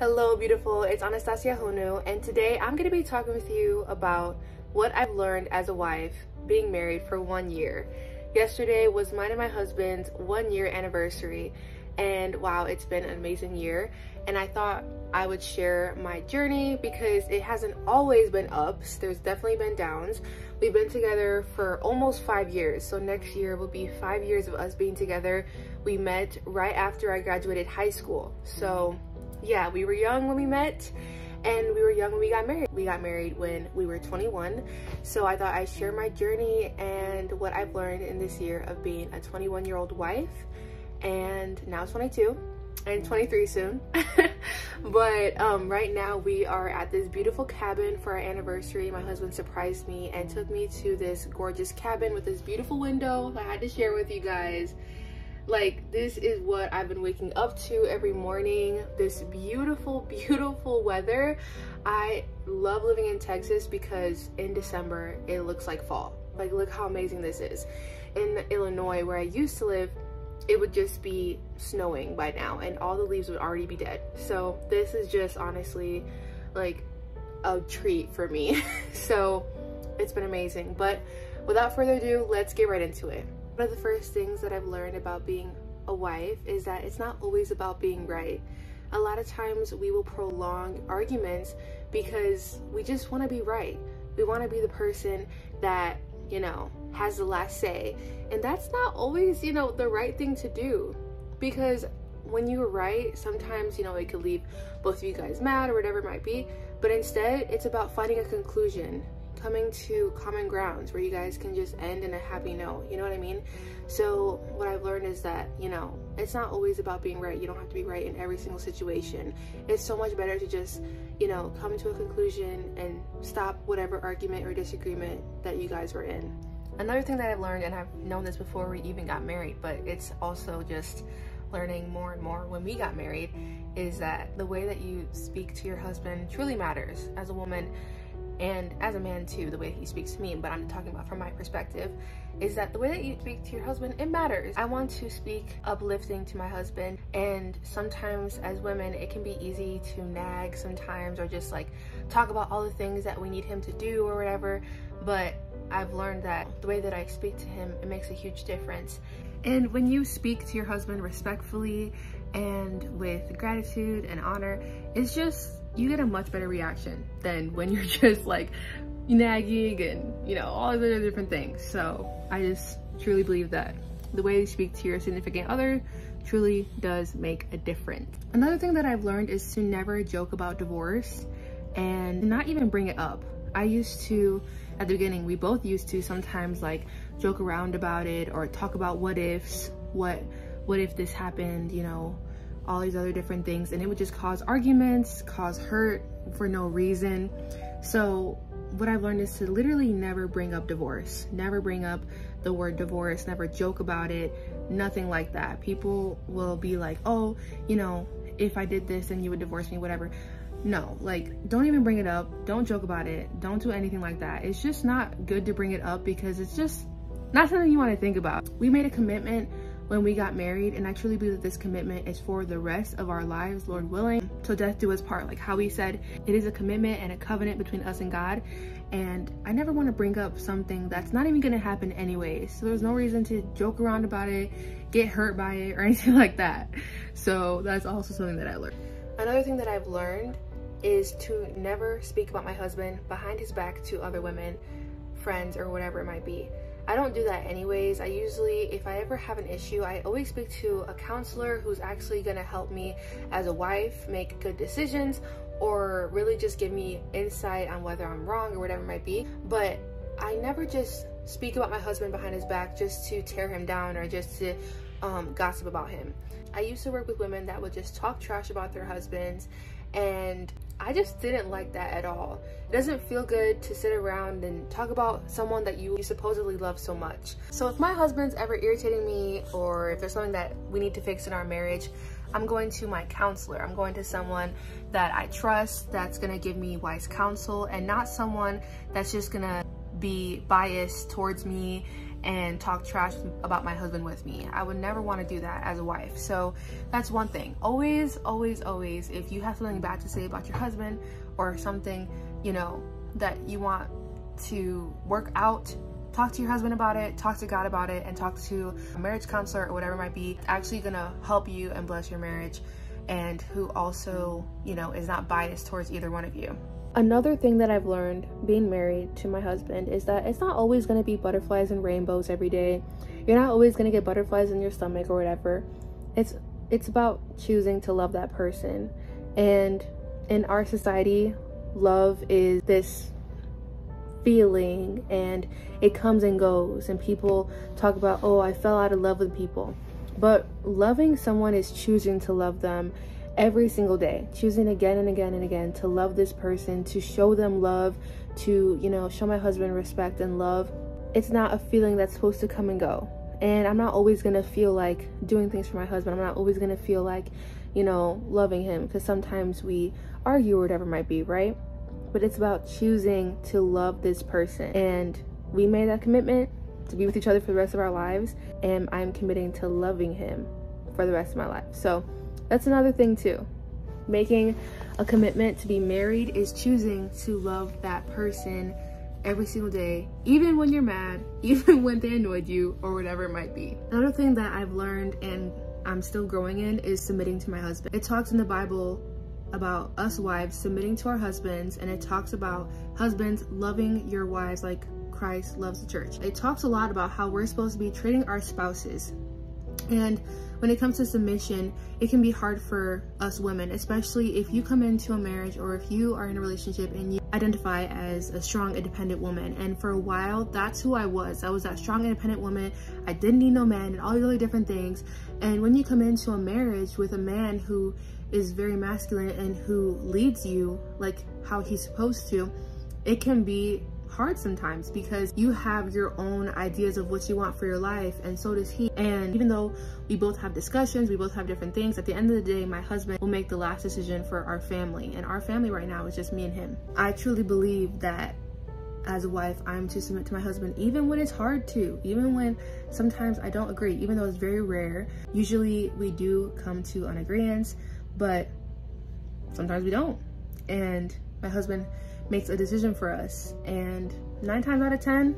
Hello beautiful, it's Anastasia Honu, and today I'm going to be talking with you about what I've learned as a wife being married for 1 year. Yesterday was mine and my husband's 1 year anniversary, and wow, it's been an amazing year, and I thought I would share my journey because it hasn't always been ups. There's definitely been downs. We've been together for almost 5 years, so next year will be 5 years of us being together. We met right after I graduated high school, so yeah, we were young when we met, and we were young when we got married. We got married when we were 21, so I thought I'd share my journey and what I've learned in this year of being a 21-year-old wife, and now 22 and 23 soon. But right now we are at this beautiful cabin for our anniversary. My husband surprised me and took me to this gorgeous cabin with this beautiful window I had to share with you guys. Like, this is what I've been waking up to every morning. This beautiful weather. I love living in Texas because in December it looks like fall. Like, look how amazing this is. In Illinois, where I used to live, it would just be snowing by now and all the leaves would already be dead. So this is just honestly like a treat for me. So it's been amazing. But without further ado, let's get right into it. One of the first things that I've learned about being a wife is that it's not always about being right. A lot of times we will prolong arguments because we just want to be right. We want to be the person that, you know, has the last say. And that's not always, you know, the right thing to do, because when you're right, sometimes, you know, it could leave both of you guys mad or whatever it might be. But instead, it's about finding a conclusion, coming to common grounds where you guys can just end in a happy note, you know what I mean? So what I've learned is that, you know, it's not always about being right. You don't have to be right in every single situation. It's so much better to just, you know, come to a conclusion and stop whatever argument or disagreement that you guys were in. Another thing that I've learned, and I've known this before we even got married, but it's also just learning more and more when we got married, is that the way that you speak to your husband truly matters. As a woman, and as a man too, the way he speaks to me, but I'm talking about from my perspective, is that the way that you speak to your husband, it matters. I want to speak uplifting to my husband, and sometimes as women it can be easy to nag sometimes, or just like talk about all the things that we need him to do or whatever. But I've learned that the way that I speak to him, it makes a huge difference. And when you speak to your husband respectfully and with gratitude and honor, it's just, you get a much better reaction than when you're just like nagging and, you know, all the other different things. So I just truly believe that the way you speak to your significant other truly does make a difference. Another thing that I've learned is to never joke about divorce and not even bring it up. I used to, at the beginning, we both used to sometimes like joke around about it or talk about what ifs, what if this happened, you know, all these other different things, and it would just cause arguments, cause hurt for no reason. So what I've learned is to literally never bring up divorce, never bring up the word divorce, never joke about it, nothing like that. People will be like, oh, you know, if I did this then you would divorce me, whatever. No, like, don't even bring it up, don't joke about it, don't do anything like that. It's just not good to bring it up because it's just not something you want to think about. We made a commitment when we got married, and I truly believe that this commitment is for the rest of our lives, Lord willing, till death do us part. Like how we said, it is a commitment and a covenant between us and God, and I never want to bring up something that's not even going to happen anyways. So there's no reason to joke around about it, get hurt by it, or anything like that. So that's also something that I learned. Another thing that I've learned is to never speak about my husband behind his back to other women, friends, or whatever it might be. I don't do that anyways. I usually, if I ever have an issue, I always speak to a counselor who's actually gonna help me as a wife make good decisions, or really just give me insight on whether I'm wrong or whatever it might be. But I never just speak about my husband behind his back just to tear him down or just to gossip about him. I used to work with women that would just talk trash about their husbands, and I just didn't like that at all. It doesn't feel good to sit around and talk about someone that you supposedly love so much. So if my husband's ever irritating me, or if there's something that we need to fix in our marriage, I'm going to my counselor. I'm going to someone that I trust, that's gonna give me wise counsel, and not someone that's just gonna be biased towards me and talk trash about my husband with me. I would never want to do that as a wife. So that's one thing. Always, if you have something bad to say about your husband or something, you know, that you want to work out, talk to your husband about it, talk to God about it, and talk to a marriage counselor or whatever it might be, actually gonna help you and bless your marriage, and who also, you know, is not biased towards either one of you. Another thing that I've learned being married to my husband is that it's not always going to be butterflies and rainbows every day. You're not always going to get butterflies in your stomach or whatever. It's about choosing to love that person. And in our society, love is this feeling, and it comes and goes, and people talk about, oh, I fell out of love with people. But loving someone is choosing to love them every single day, choosing again and again and again to love this person, to show them love, to, you know, show my husband respect and love. It's not a feeling that's supposed to come and go. And I'm not always gonna feel like doing things for my husband. I'm not always gonna feel like, you know, loving him, because sometimes we argue or whatever it might be, right? But it's about choosing to love this person. And we made that commitment to be with each other for the rest of our lives, and I'm committing to loving him for the rest of my life. So that's another thing too. Making a commitment to be married is choosing to love that person every single day, even when you're mad, even when they annoyed you or whatever it might be. Another thing that I've learned and I'm still growing in is submitting to my husband. It talks in the Bible about us wives submitting to our husbands, and it talks about husbands loving your wives like Christ loves the church. It talks a lot about how we're supposed to be treating our spouses. And when it comes to submission, it can be hard for us women, especially if you come into a marriage or if you are in a relationship and you identify as a strong, independent woman. And for a while, that's who I was. I was that strong, independent woman. I didn't need no man and all these other different things. And when you come into a marriage with a man who is very masculine and who leads you like how he's supposed to, it can be hard sometimes because you have your own ideas of what you want for your life, and so does he. And even though we both have discussions, we both have different things, at the end of the day, my husband will make the last decision for our family, and our family right now is just me and him. I truly believe that as a wife, I'm to submit to my husband even when it's hard to, even when sometimes I don't agree, even though it's very rare. Usually we do come to an agreement, but sometimes we don't. And my husband makes a decision for us, and 9 times out of 10,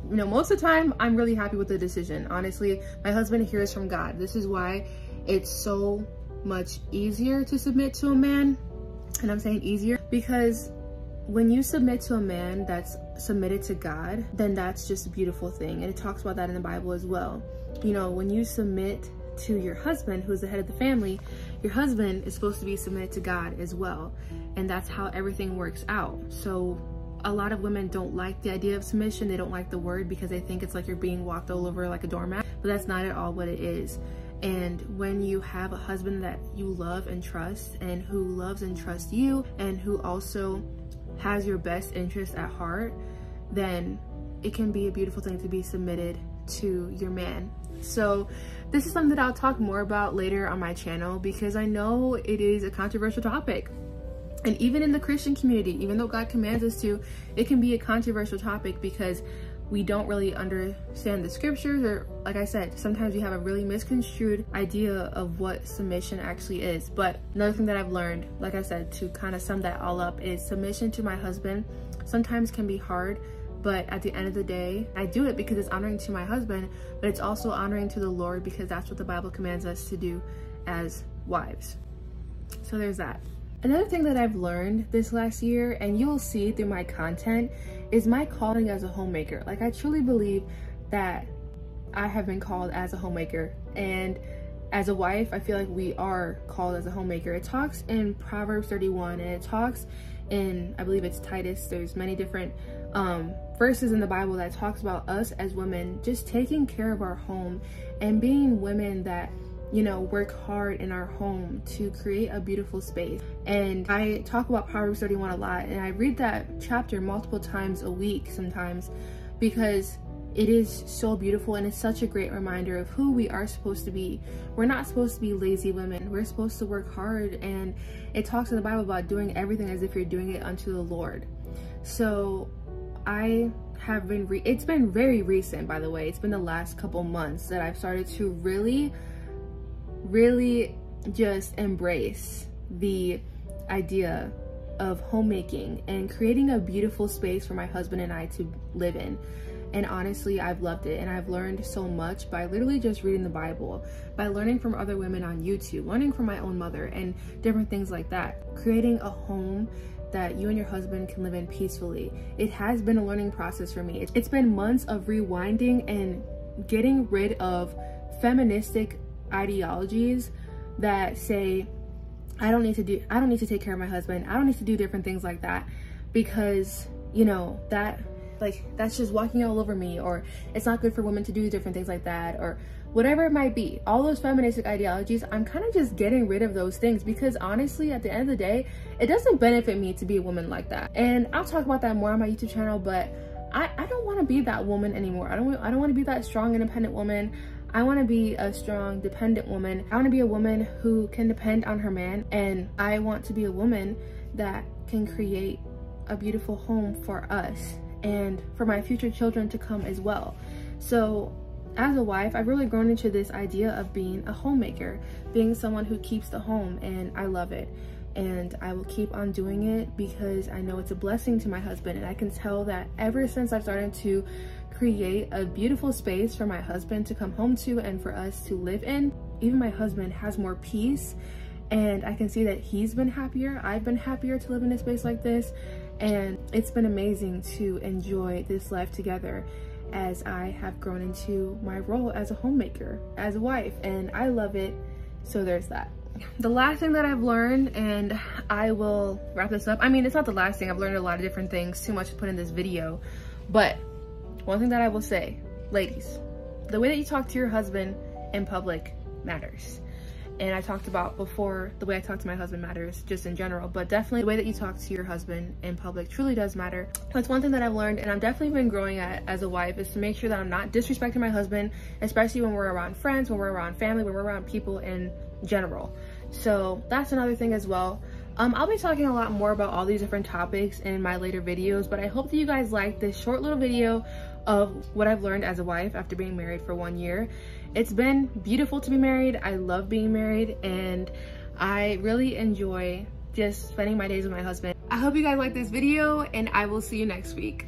you know, most of the time I'm really happy with the decision. Honestly, my husband hears from God. This is why it's so much easier to submit to a man. And I'm saying easier because when you submit to a man that's submitted to God, then that's just a beautiful thing. And it talks about that in the Bible as well. You know, when you submit to your husband, who's the head of the family, your husband is supposed to be submitted to God as well. And that's how everything works out. So a lot of women don't like the idea of submission. They don't like the word because they think it's like you're being walked all over like a doormat, but that's not at all what it is. And when you have a husband that you love and trust, and who loves and trusts you, and who also has your best interest at heart, then it can be a beautiful thing to be submitted to your man. So this is something that I'll talk more about later on my channel, because I know it is a controversial topic. And even in the Christian community, even though God commands us to, it can be a controversial topic because we don't really understand the scriptures, or like I said, sometimes we have a really misconstrued idea of what submission actually is. But another thing that I've learned, like I said, to kind of sum that all up, is submission to my husband sometimes can be hard, but at the end of the day, I do it because it's honoring to my husband, but it's also honoring to the Lord, because that's what the Bible commands us to do as wives. So there's that. Another thing that I've learned this last year, and you'll see through my content, is my calling as a homemaker. Like, I truly believe that I have been called as a homemaker, and as a wife, I feel like we are called as a homemaker. It talks in Proverbs 31, and it talks in, I believe it's Titus. There's many different verses in the Bible that talks about us as women just taking care of our home and being women that, you know, work hard in our home to create a beautiful space. And I talk about Proverbs 31 a lot, and I read that chapter multiple times a week sometimes, because it is so beautiful, and it's such a great reminder of who we are supposed to be. We're not supposed to be lazy women. We're supposed to work hard, and it talks in the Bible about doing everything as if you're doing it unto the Lord. So I it's been very recent, by the way. It's been the last couple months that I've started to really just embrace the idea of homemaking and creating a beautiful space for my husband and I to live in. And honestly, I've loved it, and I've learned so much by literally just reading the Bible, by learning from other women on YouTube, learning from my own mother, and different things like that. Creating a home that you and your husband can live in peacefully. It has been a learning process for me. It's been months of rewinding and getting rid of feministic ideologies that say, I don't need to take care of my husband. I don't need to do different things like that, because, you know, that's just walking all over me, or it's not good for women to do different things like that, or whatever it might be. All those feministic ideologies, I'm kind of just getting rid of those things, because honestly, at the end of the day, it doesn't benefit me to be a woman like that. And I'll talk about that more on my YouTube channel, but I don't want to be that woman anymore. I don't want to be that strong, independent woman. I want to be a strong, dependent woman. I want to be a woman who can depend on her man, and I want to be a woman that can create a beautiful home for us and for my future children to come as well. So as a wife, I've really grown into this idea of being a homemaker, being someone who keeps the home, and I love it. And I will keep on doing it because I know it's a blessing to my husband, and I can tell that ever since I've started to create a beautiful space for my husband to come home to and for us to live in, even my husband has more peace, and I can see that he's been happier. I've been happier to live in a space like this, and it's been amazing to enjoy this life together as I have grown into my role as a homemaker, as a wife, and I love it. So there's that. The last thing that I've learned, and I will wrap this up. I mean, it's not the last thing. I've learned a lot of different things, too much to put in this video, but one thing that I will say, ladies, the way that you talk to your husband in public matters. And I talked about before, the way I talk to my husband matters just in general, but definitely the way that you talk to your husband in public truly does matter. That's one thing that I've learned, and I've definitely been growing at as a wife, is to make sure that I'm not disrespecting my husband, especially when we're around friends, when we're around family, when we're around people in general. So that's another thing as well. I'll be talking a lot more about all these different topics in my later videos, but I hope that you guys like this short little video of what I've learned as a wife after being married for 1 year. It's been beautiful to be married. I love being married, and I really enjoy just spending my days with my husband. I hope you guys like this video, and I will see you next week.